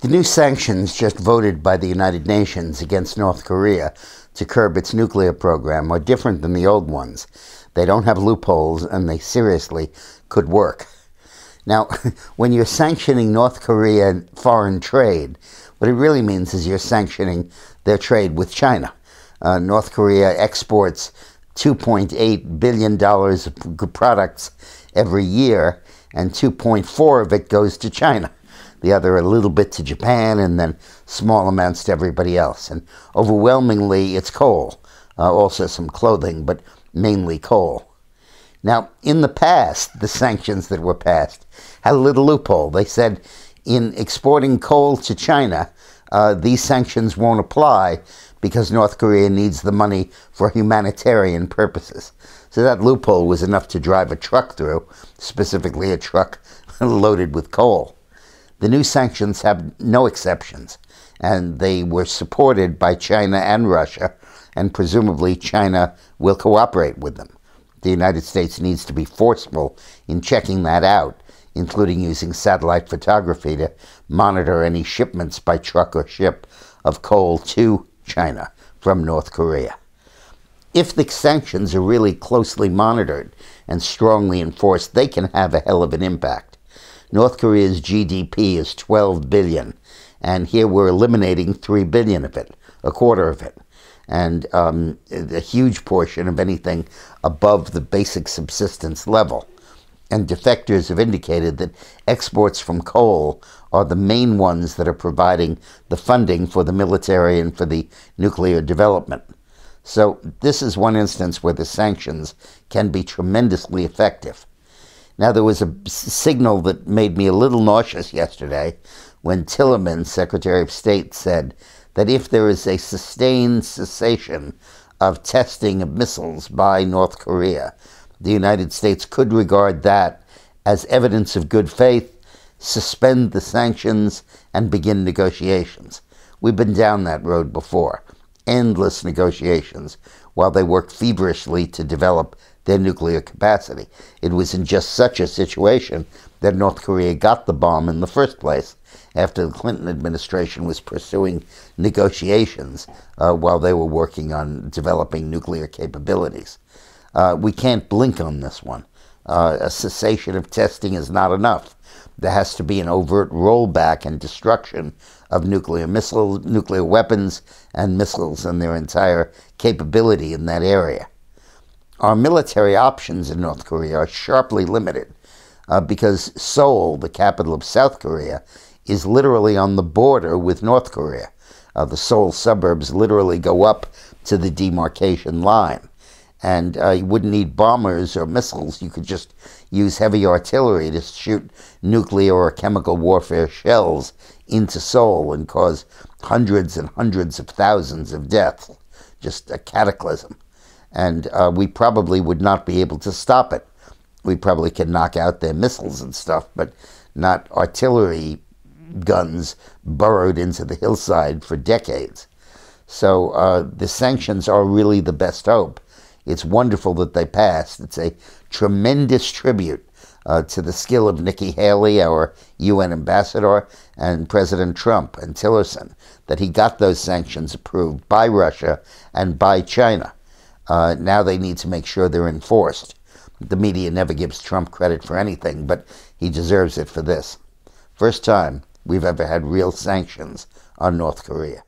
The new sanctions just voted by the United Nations against North Korea to curb its nuclear program are different than the old ones. They don't have loopholes, and they seriously could work. Now, when you're sanctioning North Korea foreign trade, what it really means is you're sanctioning their trade with China. North Korea exports $2.8 billion of products every year, and 2.4 of it goes to China. The other a little bit to Japan, and then small amounts to everybody else. And overwhelmingly, it's coal. Also some clothing, but mainly coal. Now, in the past, the sanctions that were passed had a little loophole. They said in exporting coal to China, these sanctions won't apply because North Korea needs the money for humanitarian purposes. So that loophole was enough to drive a truck through, specifically a truck loaded with coal. The new sanctions have no exceptions, and they were supported by China and Russia, and presumably China will cooperate with them. The United States needs to be forceful in checking that out, including using satellite photography to monitor any shipments by truck or ship of coal to China from North Korea. If the sanctions are really closely monitored and strongly enforced, they can have a hell of an impact. North Korea's GDP is $12 billion, and here we're eliminating $3 billion of it, a quarter of it, and a huge portion of anything above the basic subsistence level. And defectors have indicated that exports from coal are the main ones that are providing the funding for the military and for the nuclear development. So this is one instance where the sanctions can be tremendously effective. Now, there was a signal that made me a little nauseous yesterday when Tillerman, Secretary of State, said that if there is a sustained cessation of testing of missiles by North Korea, the United States could regard that as evidence of good faith, suspend the sanctions, and begin negotiations. We've been down that road before. Endless negotiations while they work feverishly to develop their nuclear capacity. It was in just such a situation that North Korea got the bomb in the first place, after the Clinton administration was pursuing negotiations while they were working on developing nuclear capabilities. We can't blink on this one. A cessation of testing is not enough. There has to be an overt rollback and destruction of nuclear missiles, nuclear weapons, and missiles and their entire capability in that area. Our military options in North Korea are sharply limited because Seoul, the capital of South Korea, is literally on the border with North Korea. The Seoul suburbs literally go up to the demarcation line. And you wouldn't need bombers or missiles. You could just use heavy artillery to shoot nuclear or chemical warfare shells into Seoul and cause hundreds and hundreds of thousands of deaths. Just a cataclysm. And we probably would not be able to stop it. We probably can knock out their missiles and stuff, but not artillery guns burrowed into the hillside for decades. So the sanctions are really the best hope. It's wonderful that they passed. It's a tremendous tribute to the skill of Nikki Haley, our UN ambassador, and President Trump and Tillerson, that he got those sanctions approved by Russia and by China. Now they need to make sure they're enforced. The media never gives Trump credit for anything, but he deserves it for this. First time we've ever had real sanctions on North Korea.